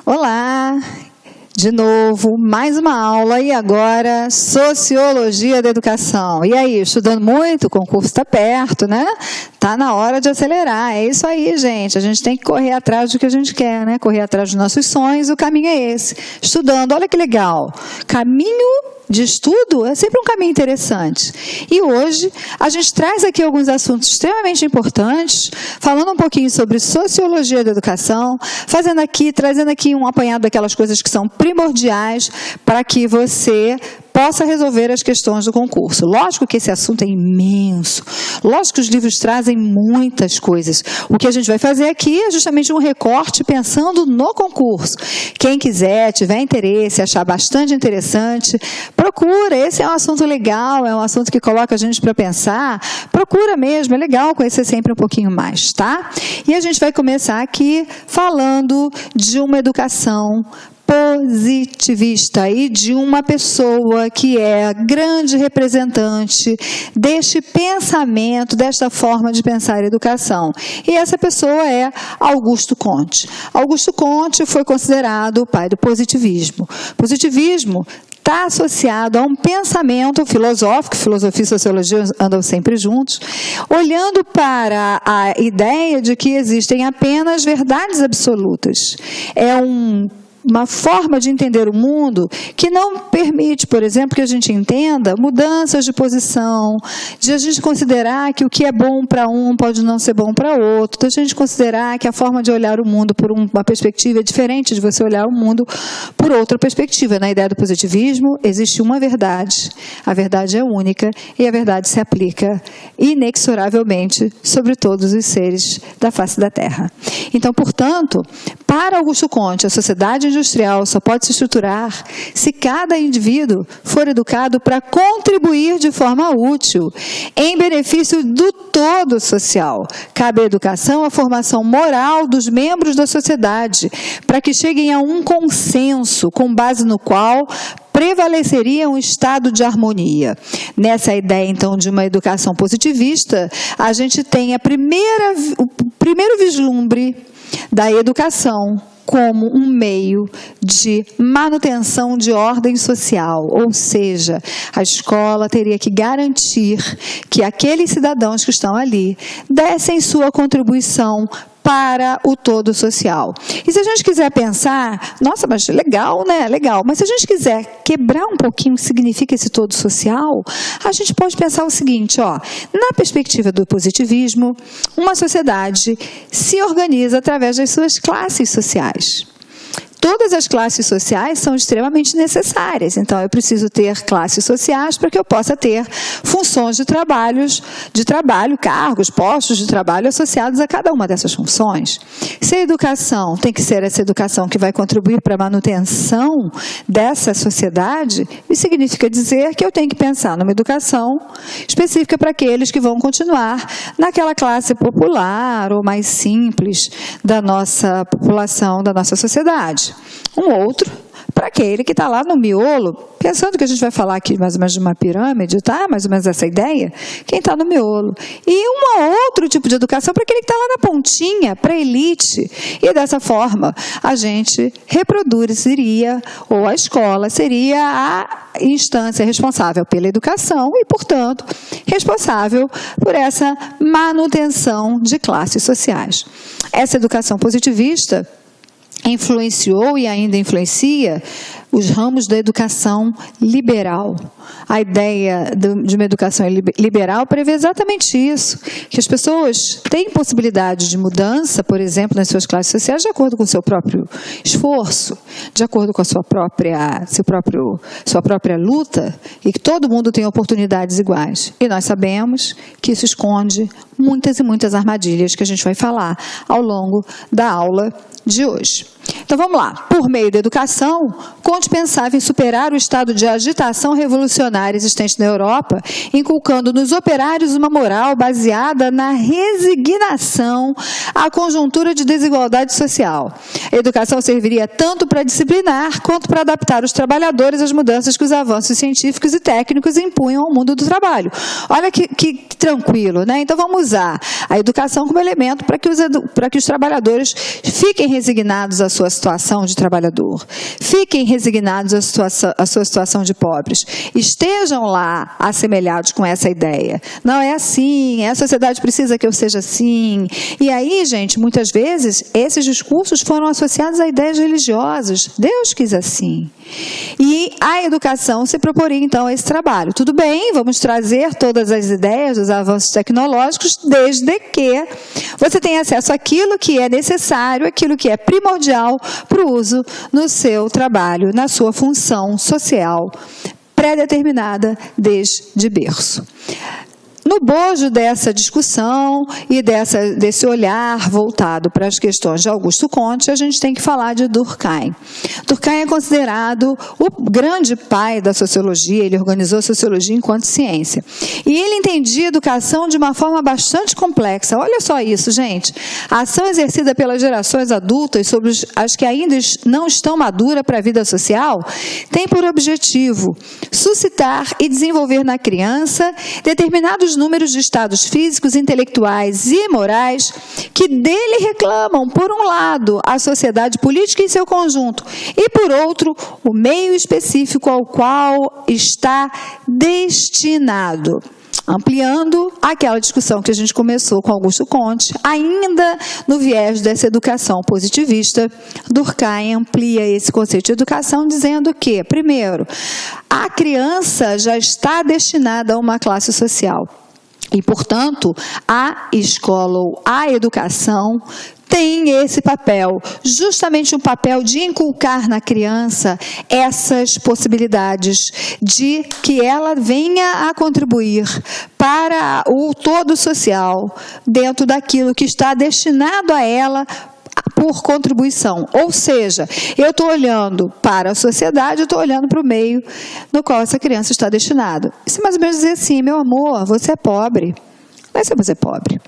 Olá, de novo, mais uma aula e agora Sociologia da Educação. E aí, estudando muito? O concurso está perto, né? Está na hora de acelerar. É isso aí, gente. A gente tem que correr atrás do que a gente quer, né? Correr atrás dos nossos sonhos, o caminho é esse. Estudando, olha que legal. Caminho de estudo é sempre um caminho interessante. E hoje a gente traz aqui alguns assuntos extremamente importantes, falando um pouquinho sobre sociologia da educação, trazendo aqui um apanhado daquelas coisas que são primordiais para que você possa resolver as questões do concurso. Lógico que esse assunto é imenso, lógico que os livros trazem muitas coisas. O que a gente vai fazer aqui é justamente um recorte pensando no concurso. Quem quiser, tiver interesse, achar bastante interessante, procura. Esse é um assunto legal, é um assunto que coloca a gente para pensar. Procura mesmo, é legal conhecer sempre um pouquinho mais, tá? E a gente vai começar aqui falando de uma educação positivista e de uma pessoa que é a grande representante deste pensamento, desta forma de pensar a educação. E essa pessoa é Augusto Comte. Augusto Comte foi considerado o pai do positivismo. Positivismo está associado a um pensamento filosófico, filosofia e sociologia andam sempre juntos, olhando para a ideia de que existem apenas verdades absolutas. É uma forma de entender o mundo que não permite, por exemplo, que a gente entenda mudanças de posição, de a gente considerar que o que é bom para um pode não ser bom para outro, de a gente considerar que a forma de olhar o mundo por uma perspectiva é diferente de você olhar o mundo por outra perspectiva. Na ideia do positivismo, existe uma verdade, a verdade é única e a verdade se aplica inexoravelmente sobre todos os seres da face da Terra. Então, portanto, para Augusto Comte, a sociedade industrial só pode se estruturar se cada indivíduo for educado para contribuir de forma útil, em benefício do todo social. Cabe à educação a formação moral dos membros da sociedade, para que cheguem a um consenso com base no qual prevaleceria um estado de harmonia. Nessa ideia, então, de uma educação positivista, a gente tem o primeiro vislumbre da educação como um meio de manutenção de ordem social, ou seja, a escola teria que garantir que aqueles cidadãos que estão ali dessem sua contribuição para o todo social. E se a gente quiser pensar, nossa, mas legal, né? Legal. Mas se a gente quiser quebrar um pouquinho o que significa esse todo social, a gente pode pensar o seguinte, na perspectiva do positivismo, uma sociedade se organiza através das suas classes sociais. Todas as classes sociais são extremamente necessárias, então eu preciso ter classes sociais para que eu possa ter funções de trabalho, cargos, postos de trabalho associados a cada uma dessas funções. Se a educação tem que ser essa educação que vai contribuir para a manutenção dessa sociedade, isso significa dizer que eu tenho que pensar numa educação específica para aqueles que vão continuar naquela classe popular ou mais simples da nossa população, da nossa sociedade. Um outro para aquele que está lá no miolo, pensando que a gente vai falar aqui mais ou menos de uma pirâmide, tá? Mais ou menos essa ideia, quem está no miolo. E outro tipo de educação para aquele que está lá na pontinha, para a elite. E dessa forma, a gente reproduziria, ou a escola seria a instância responsável pela educação e, portanto, responsável por essa manutenção de classes sociais. Essa educação positivista influenciou e ainda influencia os ramos da educação liberal. A ideia de uma educação liberal prevê exatamente isso, que as pessoas têm possibilidade de mudança, por exemplo, nas suas classes sociais, de acordo com o seu próprio esforço, de acordo com a sua própria luta, e que todo mundo tem oportunidades iguais. E nós sabemos que isso esconde muitas e muitas armadilhas que a gente vai falar ao longo da aula de hoje. Então vamos lá. Por meio da educação, Comte pensava em superar o estado de agitação revolucionária existente na Europa, inculcando nos operários uma moral baseada na resignação à conjuntura de desigualdade social. A educação serviria tanto para disciplinar quanto para adaptar os trabalhadores às mudanças que os avanços científicos e técnicos impunham ao mundo do trabalho. Olha que tranquilo, né? Então vamos usar a educação como elemento para que os trabalhadores fiquem resignados à sua sua situação de trabalhador. Fiquem resignados à sua situação de pobres. Estejam lá assemelhados com essa ideia. Não é assim, a sociedade precisa que eu seja assim. E aí, gente, muitas vezes, esses discursos foram associados a ideias religiosas. Deus quis assim. E a educação se proporia, então, a esse trabalho. Tudo bem, vamos trazer todas as ideias dos avanços tecnológicos, desde que você tenha acesso àquilo que é necessário, aquilo que é primordial para o uso no seu trabalho, na sua função social pré-determinada desde berço. No bojo dessa discussão e desse olhar voltado para as questões de Augusto Comte, a gente tem que falar de Durkheim. Durkheim é considerado o grande pai da sociologia, ele organizou a sociologia enquanto ciência. E ele entendia a educação de uma forma bastante complexa. Olha só isso, gente. A ação exercida pelas gerações adultas sobre as que ainda não estão maduras para a vida social tem por objetivo suscitar e desenvolver na criança determinados números de estados físicos, intelectuais e morais que dele reclamam, por um lado, a sociedade política em seu conjunto e, por outro, o meio específico ao qual está destinado. Ampliando aquela discussão que a gente começou com Augusto Comte, ainda no viés dessa educação positivista, Durkheim amplia esse conceito de educação dizendo que, primeiro, a criança já está destinada a uma classe social. E, portanto, a escola ou a educação tem esse papel, justamente um papel de inculcar na criança essas possibilidades de que ela venha a contribuir para o todo social, dentro daquilo que está destinado a ela por contribuição. Ou seja, eu estou olhando para a sociedade, eu estou olhando para o meio no qual essa criança está destinada. Isso é mais ou menos dizer assim, meu amor, você é pobre. Não é só você pobre.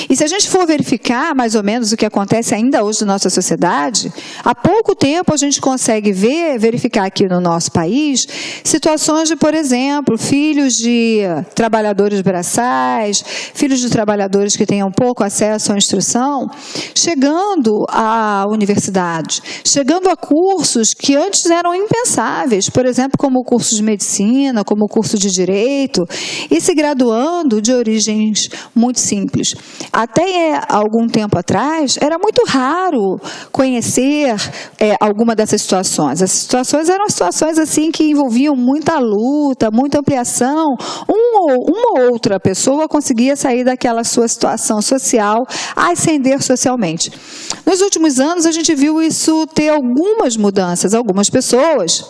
E se a gente for verificar mais ou menos o que acontece ainda hoje na nossa sociedade, há pouco tempo a gente consegue verificar aqui no nosso país situações de, por exemplo, filhos de trabalhadores braçais, filhos de trabalhadores que tenham pouco acesso à instrução, chegando à universidade, chegando a cursos que antes eram impensáveis, por exemplo, como o curso de medicina, como o curso de direito, e se graduando de origens muito simples. Até algum tempo atrás, era muito raro conhecer alguma dessas situações. As situações eram situações assim que envolviam muita luta, muita ampliação. Uma ou outra pessoa conseguia sair daquela sua situação social, ascender socialmente. Nos últimos anos, a gente viu isso ter algumas mudanças. Algumas pessoas,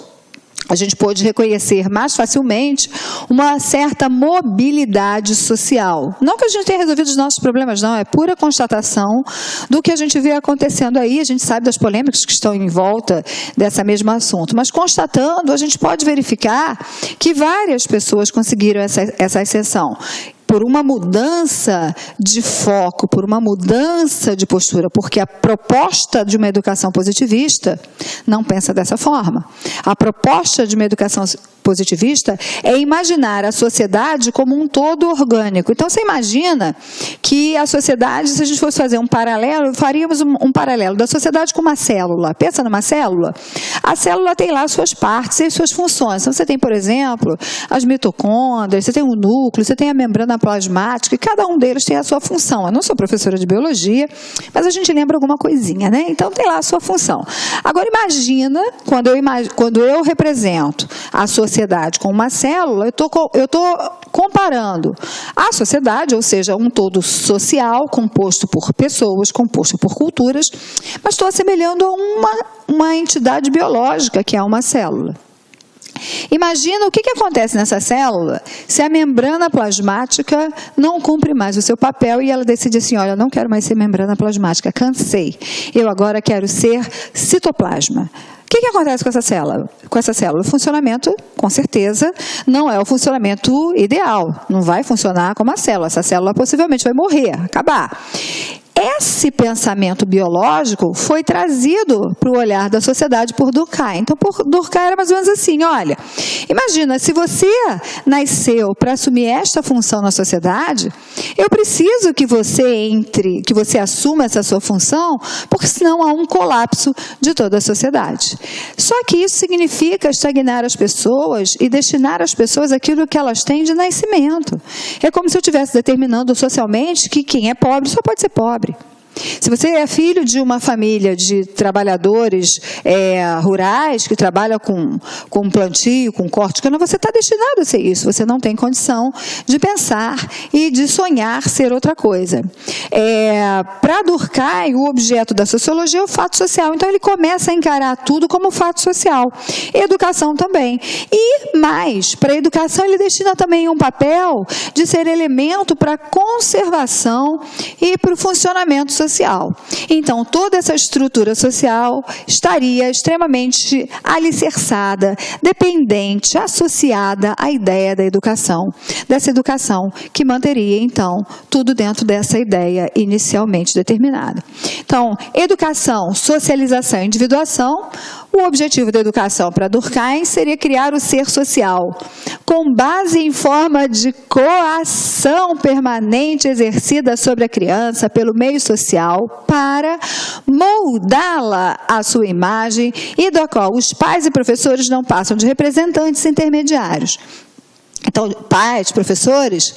a gente pôde reconhecer mais facilmente uma certa mobilidade social. Não que a gente tenha resolvido os nossos problemas, não, é pura constatação do que a gente vê acontecendo aí, a gente sabe das polêmicas que estão em volta desse mesmo assunto, mas constatando, a gente pode verificar que várias pessoas conseguiram essa ascensão. Por uma mudança de foco, por uma mudança de postura, porque a proposta de uma educação positivista não pensa dessa forma. A proposta de uma educação positivista é imaginar a sociedade como um todo orgânico. Então, você imagina que a sociedade, se a gente fosse fazer um paralelo, faríamos um paralelo da sociedade com uma célula. Pensa numa célula? A célula tem lá suas partes e suas funções. Então, você tem, por exemplo, as mitocôndrias, você tem o núcleo, você tem a membrana plasmática, e cada um deles tem a sua função. Eu não sou professora de biologia, mas a gente lembra alguma coisinha, né? Então, tem lá a sua função. Agora, imagina, quando eu represento a sociedade com uma célula, eu estou comparando a sociedade, ou seja, um todo social, composto por pessoas, composto por culturas, mas estou assemelhando a uma entidade biológica, que é uma célula. Imagina o que acontece nessa célula se a membrana plasmática não cumpre mais o seu papel e ela decide assim, olha, eu não quero mais ser membrana plasmática, cansei, eu agora quero ser citoplasma. O que acontece com essa célula? Com essa célula, o funcionamento, com certeza, não é o funcionamento ideal, não vai funcionar como a célula, essa célula possivelmente vai morrer, acabar. Esse pensamento biológico foi trazido para o olhar da sociedade por Durkheim. Então, por Durkheim era mais ou menos assim, olha, imagina, se você nasceu para assumir esta função na sociedade, eu preciso que você assuma essa sua função, porque senão há um colapso de toda a sociedade. Só que isso significa estagnar as pessoas e destinar às pessoas aquilo que elas têm de nascimento. É como se eu estivesse determinando socialmente que quem é pobre só pode ser pobre. Se você é filho de uma família de trabalhadores rurais, que trabalha com plantio, com corte de cana, você está destinado a ser isso. Você não tem condição de pensar e de sonhar ser outra coisa. Para Durkheim, o objeto da sociologia é o fato social. Então, ele começa a encarar tudo como fato social. Educação também. E mais, para a educação, ele destina também um papel de ser elemento para a conservação e para o funcionamento social. Então, toda essa estrutura social estaria extremamente alicerçada, dependente, associada à ideia da educação. Dessa educação que manteria, então, tudo dentro dessa ideia inicialmente determinada. Então, educação, socialização e individuação. O objetivo da educação para Durkheim seria criar o ser social, com base em forma de coação permanente exercida sobre a criança pelo meio social para moldá-la à sua imagem e da qual os pais e professores não passam de representantes intermediários. Então, pais, professores,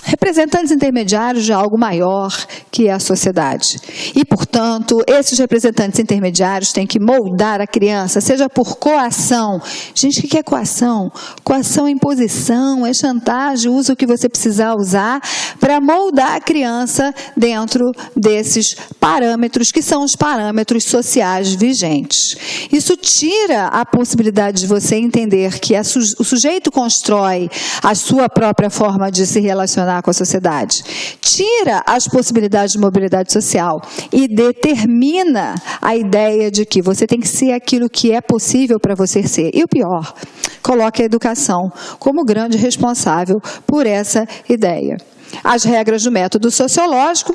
representantes intermediários de algo maior que a sociedade. E, portanto, esses representantes intermediários têm que moldar a criança, seja por coação. Gente, o que é coação? Coação é imposição, é chantagem, usa o que você precisar usar para moldar a criança dentro desses parâmetros, que são os parâmetros sociais vigentes. Isso tira a possibilidade de você entender que o sujeito constrói a sua própria forma de se relacionar com a sociedade, tira as possibilidades de mobilidade social e determina a ideia de que você tem que ser aquilo que é possível para você ser. E o pior, coloca a educação como grande responsável por essa ideia. As regras do método sociológico.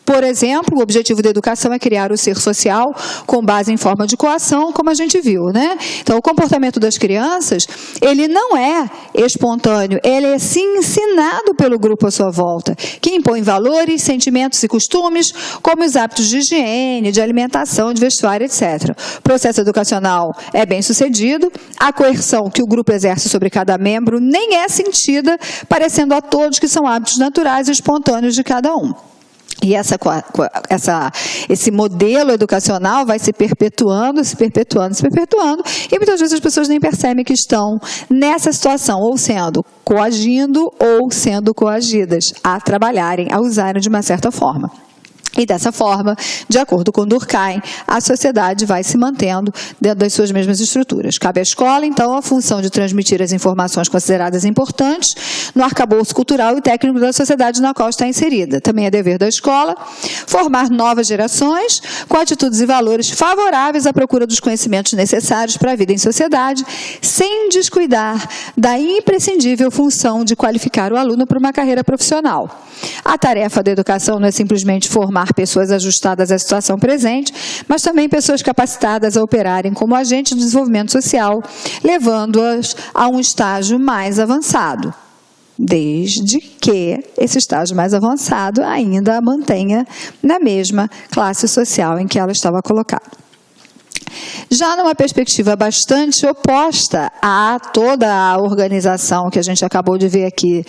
Por exemplo, o objetivo da educação é criar o ser social com base em forma de coação, como a gente viu, né? Então, o comportamento das crianças, ele não é espontâneo, ele é sim ensinado pelo grupo à sua volta, que impõe valores, sentimentos e costumes, como os hábitos de higiene, de alimentação, de vestuário, etc. O processo educacional é bem sucedido, a coerção que o grupo exerce sobre cada membro nem é sentida, parecendo a todos que são hábitos naturais e espontâneos de cada um. E esse modelo educacional vai se perpetuando, e muitas vezes as pessoas nem percebem que estão nessa situação, ou sendo coagindo ou sendo coagidas a trabalharem, a usarem de uma certa forma. E dessa forma, de acordo com Durkheim, a sociedade vai se mantendo dentro das suas mesmas estruturas. Cabe à escola, então, a função de transmitir as informações consideradas importantes no arcabouço cultural e técnico da sociedade na qual está inserida. Também é dever da escola formar novas gerações com atitudes e valores favoráveis à procura dos conhecimentos necessários para a vida em sociedade, sem descuidar da imprescindível função de qualificar o aluno para uma carreira profissional. A tarefa da educação não é simplesmente formar pessoas ajustadas à situação presente, mas também pessoas capacitadas a operarem como agentes de desenvolvimento social, levando-as a um estágio mais avançado, desde que esse estágio mais avançado ainda a mantenha na mesma classe social em que ela estava colocada. Já numa perspectiva bastante oposta a toda a organização que a gente acabou de ver aqui,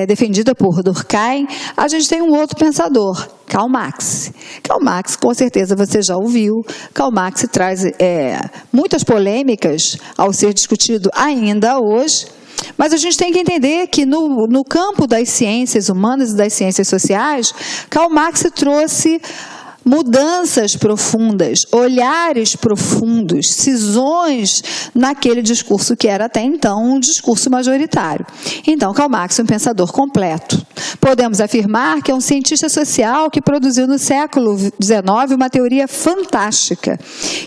defendida por Durkheim, a gente tem um outro pensador, Karl Marx. Karl Marx, com certeza você já ouviu, Karl Marx traz muitas polêmicas ao ser discutido ainda hoje, mas a gente tem que entender que no campo das ciências humanas e das ciências sociais, Karl Marx trouxe mudanças profundas, olhares profundos, cisões naquele discurso que era até então um discurso majoritário. Então, Karl Marx é um pensador completo. Podemos afirmar que é um cientista social que produziu no século XIX uma teoria fantástica,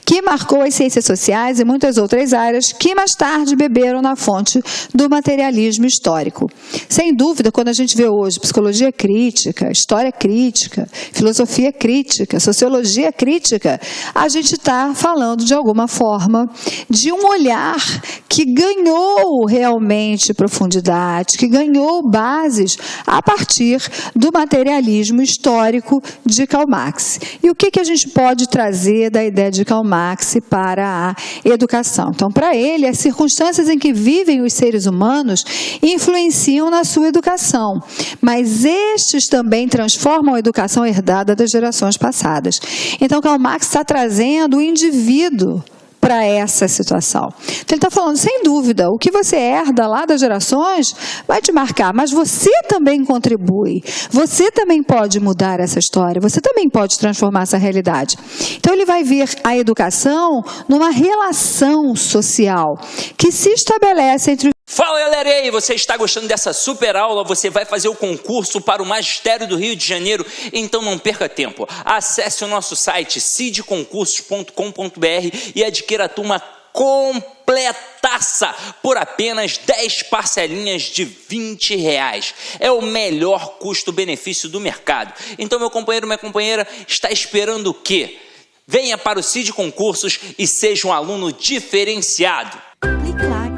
que marcou as ciências sociais e muitas outras áreas que mais tarde beberam na fonte do materialismo histórico. Sem dúvida, quando a gente vê hoje psicologia crítica, história crítica, filosofia crítica, sociologia crítica, a gente está falando de alguma forma de um olhar que ganhou realmente profundidade, que ganhou bases a partir do materialismo histórico de Karl Marx. E o que a gente pode trazer da ideia de Karl Marx para a educação? Então, para ele, as circunstâncias em que vivem os seres humanos influenciam na sua educação, mas estes também transformam a educação herdada das gerações passadas. Então, Karl Marx está trazendo o indivíduo para essa situação. Então, ele está falando, sem dúvida, o que você herda lá das gerações vai te marcar, mas você também contribui, você também pode mudar essa história, você também pode transformar essa realidade. Então, ele vai ver a educação numa relação social que se estabelece entre Fala, galera, e aí, você está gostando dessa super aula? Você vai fazer o concurso para o Magistério do Rio de Janeiro? Então não perca tempo. Acesse o nosso site cidconcursos.com.br e adquira a turma completaça por apenas 10 parcelinhas de R$20. É o melhor custo-benefício do mercado. Então, meu companheiro, minha companheira, está esperando o quê? Venha para o Cid Concursos e seja um aluno diferenciado. Clique lá